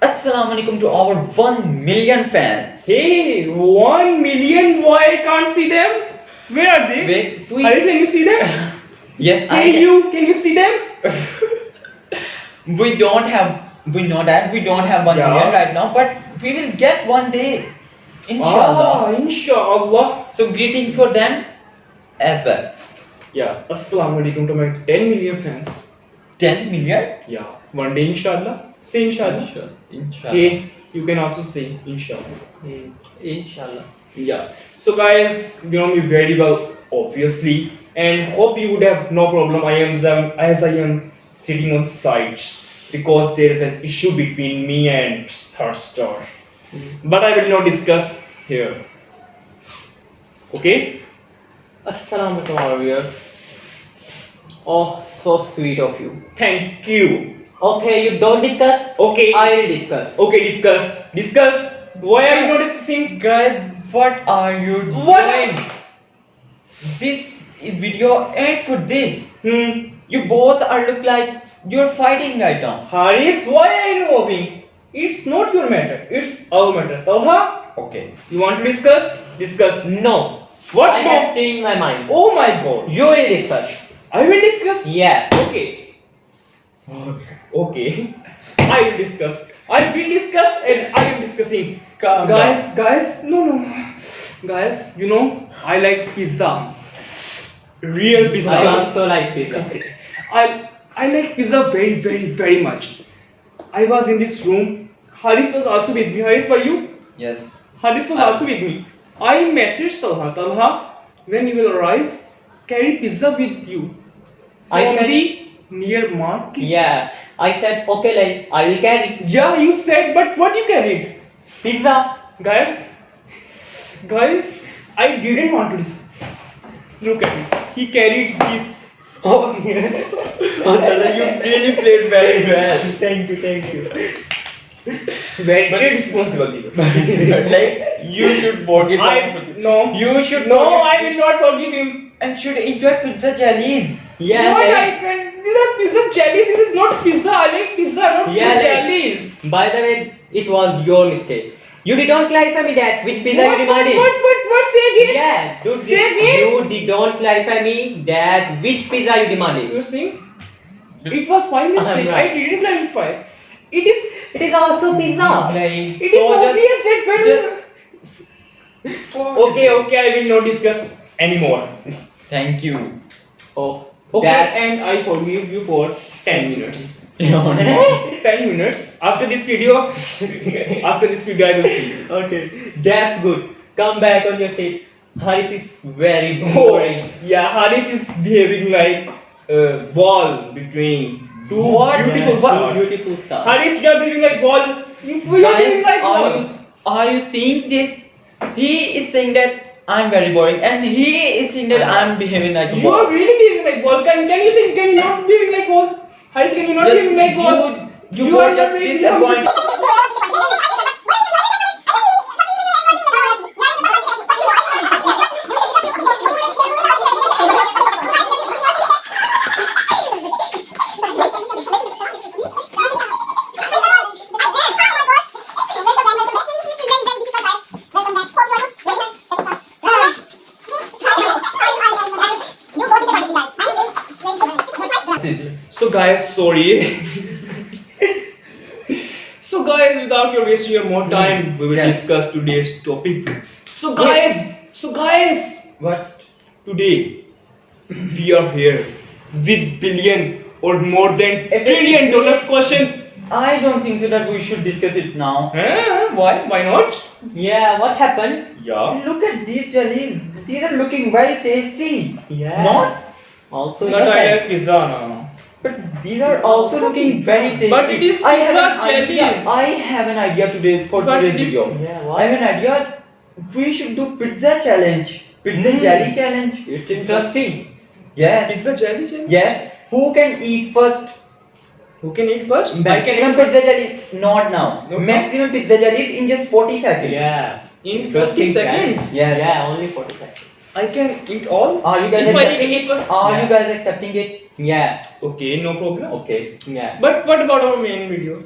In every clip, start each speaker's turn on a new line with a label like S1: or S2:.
S1: Assalamualaikum to our 1 million fans.
S2: Hey, 1 million? Why I can't see them? Where are they?
S1: Wait,
S2: Haris, can you see them?
S1: Yes,
S2: Hey, can you see them?
S1: we don't have. We know that we don't have 1
S2: Yeah.
S1: million right now, but we will get one day, inshallah.
S2: Inshallah.
S1: So greetings for them as well.
S2: Yeah, Assalamualaikum to my 10 million fans.
S1: 10 million?
S2: Yeah, one day inshallah. Say inshallah.
S1: Inshallah.
S2: Hey, you can also say inshallah.
S1: Inshallah.
S2: Yeah. So guys, you know me very well, obviously, and hope you would have no problem. As I am sitting on side because there is an issue between me and third star. But I will not discuss here. Okay?
S3: Assalamualaikum warrior. Oh, so sweet of you.
S2: Thank you.
S3: Okay, you don't discuss.
S2: Okay.
S3: I will discuss.
S2: Okay, discuss. Discuss. Why are you not discussing?
S1: Guys, what are you
S2: What?
S1: doing? This video ain't for this.
S2: You
S1: You both are look like you're fighting right now.
S2: Haris, why are you moving? It's not your matter. It's our matter. Talha,
S1: Okay.
S2: you want to discuss? Discuss.
S3: No.
S2: What?
S3: I
S2: No?
S3: have changed my mind.
S2: Oh my god.
S3: You will discuss.
S2: I will discuss.
S3: Yeah.
S2: Okay. Okay. I will discuss. I will discuss and I am discussing.
S1: Calm
S2: Guys, no. Guys, you know, I like pizza. Real pizza.
S3: I also like pizza.
S2: I like pizza very much. I was in this room. Haris was also with me. Haris, were you?
S1: Yes.
S2: Haris was also with me. I messaged Talha, when you will arrive, carry pizza with you.
S3: I
S2: From
S3: said-
S2: the near market.
S3: Yeah. I said okay, like I will carry
S2: Yeah, you said, but what you carried?
S3: pizza.
S2: Guys, I didn't want to discuss. Look at it. He carried this.
S1: Oh, you really played very well.
S3: Thank you.
S2: Very responsible.
S1: Like you should forgive him.
S2: No.
S1: You should
S2: No,
S1: forgive
S2: I will not forgive him.
S1: and should enjoy pizza jellies.
S3: Yeah.
S2: What
S3: like-
S2: I can? These are pizza jellies. It is not pizza. I like pizza, not
S3: Yeah,
S2: pizza
S3: like-
S2: jellies.
S3: By the way, it was your mistake. You did not clarify me that which pizza you demanded.
S2: What? Say again.
S3: Yeah, you
S2: Say again.
S3: You did not clarify me that which pizza you demanded.
S2: You're saying? It was my mistake.
S3: right.
S2: I didn't clarify. It is.
S3: It is also pizza.
S1: Like,
S2: It is obvious that when. Okay. I will not discuss anymore.
S1: Thank you.
S3: Oh,
S2: Okay,
S3: that's
S2: and I forgive you for 10 minutes.
S1: No.
S2: 10 minutes. After this video, I will see you.
S3: okay. That's good. Come back on your seat. Haris is very
S2: Oh,
S3: boring.
S2: yeah, Haris is behaving like a wall between two
S1: What?
S2: beautiful
S1: What?
S2: stars.
S3: Beautiful stuff.
S2: Haris, you are behaving like wall. You are
S1: Guys,
S2: behaving like wall.
S1: are you seeing this? He is saying that I'm very boring, and he is saying that I'm behaving like a
S2: You are
S1: ball.
S2: really behaving like wall. Can you say? Can you not behaving like wall? Haris, can you not behaving like wall?
S1: You
S2: are
S1: are just
S2: very
S1: disappointed.
S2: So guys, sorry. So guys, without your wasting your more time, we will
S1: Yes.
S2: discuss today's topic. So guys,
S1: What?
S2: today we are here with billion or more than
S1: If it-
S2: trillion dollars question.
S1: I don't think so that we should discuss it now.
S2: Why? Why not?
S3: Yeah, what happened?
S2: Yeah.
S1: Look at these jellies. These are looking very tasty.
S3: Yeah.
S1: Not?
S3: Also
S2: Not I
S3: innocent.
S2: like pizza now.
S1: But these are also looking very tasty.
S2: But it is
S1: I have
S2: pizza
S1: an idea.
S2: jellies.
S1: I have an idea today for
S2: But
S1: today's
S2: this-
S1: video.
S3: Yeah,
S1: I
S3: what?
S1: have an idea. We should do pizza challenge. Pizza jelly challenge.
S3: It's interesting.
S1: Yes.
S2: Pizza jelly?
S1: Yes. Who can eat first?
S2: Who can eat first?
S1: Maximum pizza jellies. Not now.
S2: No, no.
S1: Maximum pizza jellies in just 40 seconds.
S3: Yeah.
S2: In 40
S3: Interesting
S2: seconds.
S1: Yes.
S3: Yeah, only 40 seconds.
S2: I can eat all.
S1: Are you guys
S2: If I
S1: accepting
S2: eat
S1: it? Are
S3: Yeah.
S1: you guys accepting it?
S3: Yeah.
S2: Okay, no problem.
S1: Okay.
S3: Yeah.
S2: But what about our main video?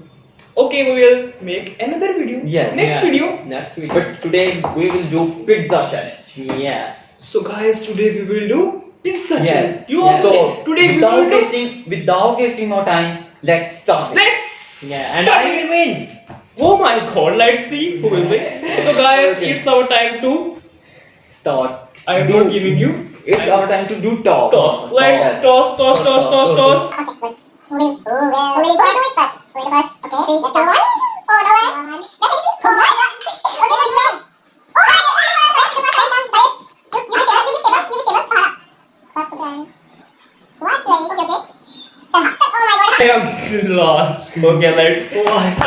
S2: Okay, we will make another video.
S3: Yes.
S2: Next video.
S3: Next week. But today we will do pizza challenge. Yeah.
S2: So guys, today we will do pizza
S3: Yes.
S2: challenge. You
S3: Yes.
S2: also
S3: So
S2: today we
S3: without
S2: will do.
S3: wasting more time, let's start. it.
S2: Let's.
S3: Yeah, and
S2: start
S3: I
S2: it.
S3: will win.
S2: Oh my God! Let's see who will win. So guys,
S3: Okay.
S2: it's our time to.
S3: Start.
S2: I am
S3: Do.
S2: not giving you.
S3: It's our time to do toss.
S2: Toss. Let's
S3: Yes.
S2: toss, toss, toss, toss, toss.
S4: Who will do it first? Who will do it first? Okay, 3, 2, 1. Oh, no way. Let's see. Oh, okay, let's go. Oh, hi. You give it. First again. What? Okay, okay. Oh my God.
S2: I am lost. Okay, let's go. Haris,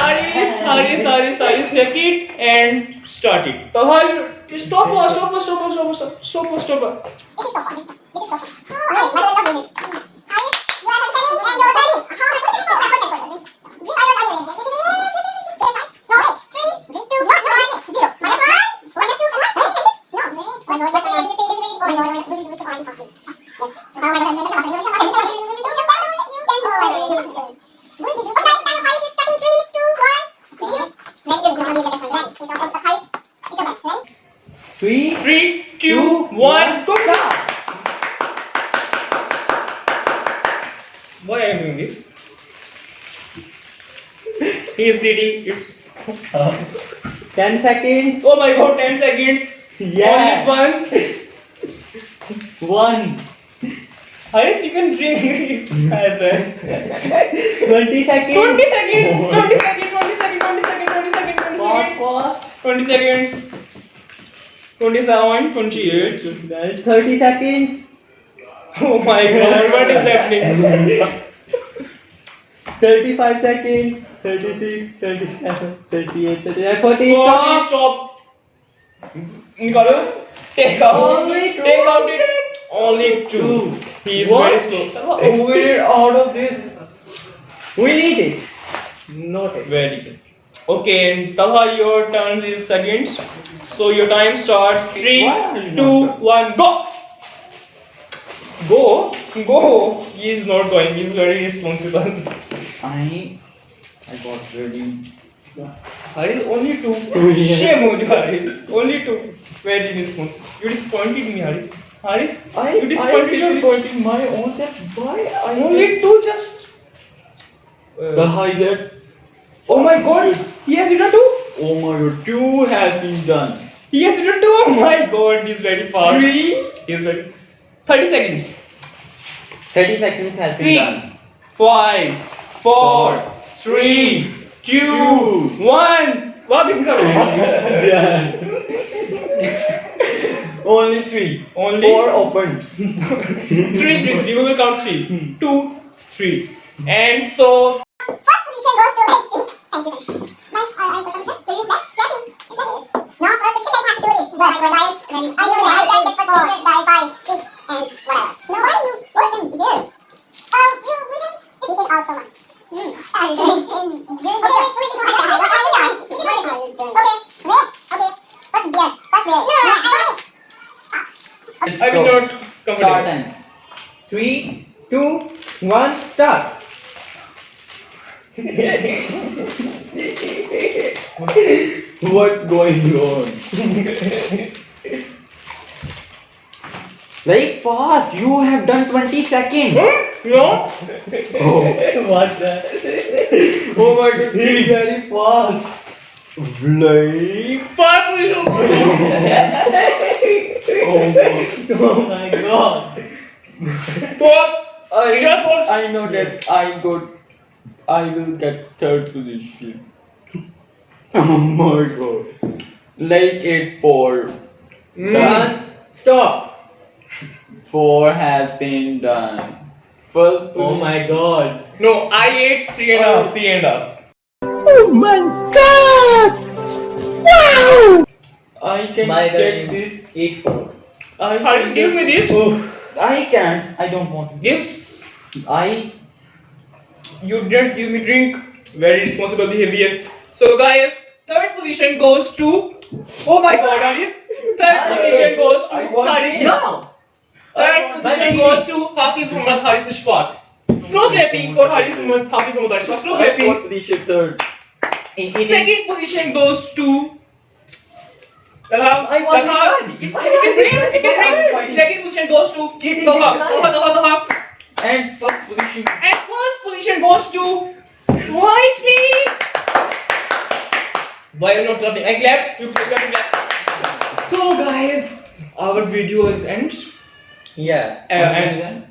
S2: check it and start it. So, stop.
S4: This is so fun. This is so fun. Oh, right. My brother loves music. Alice, you are 30 and you're 30. No, wait. 3, 2, 1, 0. Minus 1. Minus 2 and 1. No. Oh my God. Oh my God.
S3: Three,
S2: 3, 2, 1, go! Why am I doing this? He is cheating. It's
S3: 10 seconds.
S2: oh my God, 10 seconds.
S3: Yeah.
S2: Only one.
S3: 1.
S2: Haris, you can drink as well.
S3: 20 seconds.
S2: 20 seconds. 20 seconds. 20 seconds. 20 seconds. 20 seconds. 20
S3: Fast,
S2: seconds.
S3: fast.
S2: 20 seconds. 27, 28.
S3: 30 seconds.
S2: Oh my God, what is happening?
S3: 35 seconds. 36, 37, 38, 39, 40.
S2: Stop.
S3: Stop.
S2: Nikalo. Take out.
S3: Only two.
S2: Take out it. Only 2. He is
S3: What?
S2: very slow.
S3: We're out of this. We need it. Not it.
S2: Very good. Okay, Talha, your turn is seconds. So your time starts. 3,
S3: Why are you
S2: 2,
S3: not
S2: 1, go! Go! He is not going. He is very responsible.
S3: I got ready.
S2: Haris, only 2.
S3: yeah.
S2: Shame on you, Haris. Only 2. Very responsible. You disappointed me, Haris. You disappointed me.
S3: pointing my own self. Why I
S2: Only 2 just.
S3: the higher.
S2: Oh my God! He has eaten 2.
S3: Oh my God, 2 has been done.
S2: He has eaten 2. Oh my God! He is very fast.
S3: 3.
S2: He is very. 30 seconds.
S3: 30 seconds has been done.
S2: 6, 5, 4, 3, 2, 1. What is
S3: Only 3.
S2: Only
S3: 4 opened.
S2: 3. We will count 3. 2, 3. And so.
S4: First position goes to HP. Thank you. Nice. I position. Do you left? No, first position they have to do this. But guys, ready? Are you ready? I like 4, 5, 6, and whatever. No, why you put them there? Oh, you didn't. This is also one. Okay, first beer.
S2: I will not come
S3: Start time. 3, 2, 1, start. What's going on? Very fast. You have done 20 seconds.
S2: No?
S3: Oh, what the? Oh my God, he's very fast. Like
S2: 5 minutes.
S3: oh my God.
S2: 4.
S3: I know that I will get third position. Oh my God. Like it 4. Done. Stop. 4 has been done. First position.
S1: Oh my God.
S2: No, I ate 3.5. 3.5.
S3: I can
S1: My
S3: get
S1: turn.
S3: this 8-4.
S2: Haris, give me this.
S3: I can. I don't want to.
S2: Give. You didn't give me drink. Very responsible behavior. So guys, third position goes to. Oh my God, Haris. Third position goes to Haris.
S3: No.
S2: Third position goes to Hafiz Muhammad Haris Ishfaq. Slow clapping for Haris Muhammad Hafiz Muhammad Ishfaq. Slow
S3: I
S2: clapping.
S3: got position third.
S2: Second position goes to Talha.
S1: I want
S2: Talha.
S1: this
S2: You
S1: one.
S2: can bring. You can
S1: I'm
S2: bring. Second position goes to
S1: It is
S2: Talha.
S1: declined.
S2: Talha.
S1: And first position.
S2: And first position goes to White Meat. Why are you not clapping? I clap. You clap. So guys, our video is end.
S1: Yeah.
S2: And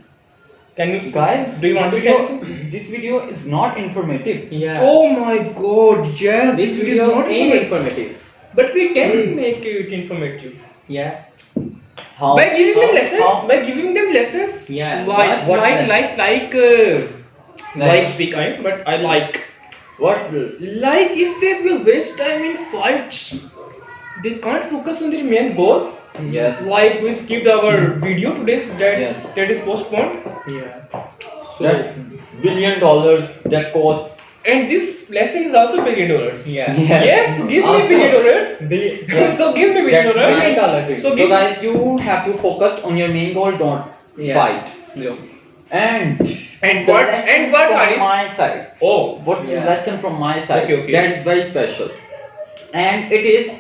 S2: can you
S3: Guys,
S2: do you want to say anything?
S3: this video is not informative.
S1: Yeah.
S2: Oh my god, yes,
S3: This
S2: this video is
S3: video
S2: not
S3: ain't
S2: informative.
S3: informative.
S2: But we can make it informative.
S1: Yeah.
S3: How?
S2: By giving them lessons,
S3: how-
S2: by giving them lessons.
S1: Yeah.
S3: What
S2: Like speak kind, but I like.
S3: What?
S2: Like if they will waste time in fights, they can't focus on their main goal.
S3: Yes.
S2: Like we skipped our video today, that
S3: Yes.
S2: that is postponed.
S1: Yeah.
S2: So
S3: That's $1 billion that costs.
S2: and this lesson is also $1 billion.
S1: Yeah.
S2: Yes, give me
S3: Also-
S2: $1 billion.
S3: Yeah.
S2: So give me $1
S3: That's
S2: billion.
S1: $1
S2: So
S3: So
S2: give
S3: guys, you have to focus on your main goal, don't
S1: Yeah.
S3: fight.
S1: Yeah.
S3: And
S2: And
S3: the
S2: what-
S3: lesson
S2: and what,
S3: from
S2: guys?
S3: my side.
S2: Oh,
S3: What's the
S1: Yeah.
S3: lesson from my side?
S2: Okay, okay.
S3: That is very special. And it is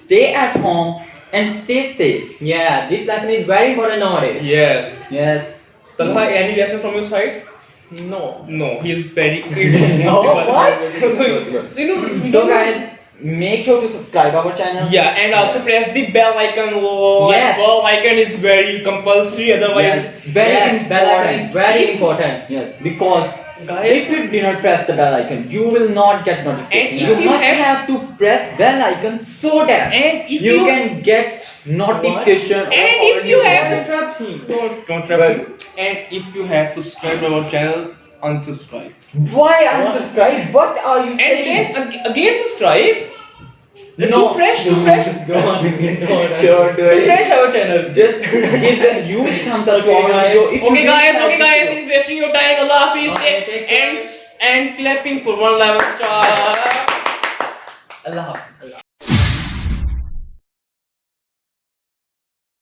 S3: stay at home and stay safe.
S1: Yeah. This lesson is very important nowadays.
S2: yes.
S3: Yes.
S2: Talha, any lesson from your side?
S1: No.
S2: No, he's very
S3: No,
S2: irresponsible.
S3: what? So guys, make sure to subscribe our channel.
S2: Yeah, and also press the bell icon. Oh,
S1: Yes.
S2: bell icon is very compulsory. Otherwise,
S3: Yes. Very
S1: Yes, bell icon
S3: important.
S1: is very
S2: If-
S1: important.
S3: Yes, because
S2: guys,
S3: if you do not press the bell icon, you will not get notification.
S2: And if
S3: You
S2: you
S3: must
S2: have-
S3: have to press bell icon so that
S2: and if
S3: you can get notification. of
S2: and
S3: our
S2: if you
S3: new
S2: have
S3: videos.
S2: don't trap me. And if you have subscribed our channel, unsubscribe.
S3: Why unsubscribe? What are you
S2: And
S3: saying?
S2: then again subscribe.
S3: No.
S2: Too fresh, too fresh.
S3: Don't do
S2: To
S3: it.
S2: fresh our channel.
S3: Just give a huge thumbs up to
S1: Okay,
S3: our
S1: guys.
S3: video. If you
S2: Okay
S3: really
S2: guys,
S3: like
S2: okay
S3: this
S2: guys,
S3: video.
S2: he's wasting your time. Allah Hafiz.
S1: Okay, take care.
S2: And clapping for 111 star.
S1: Allah.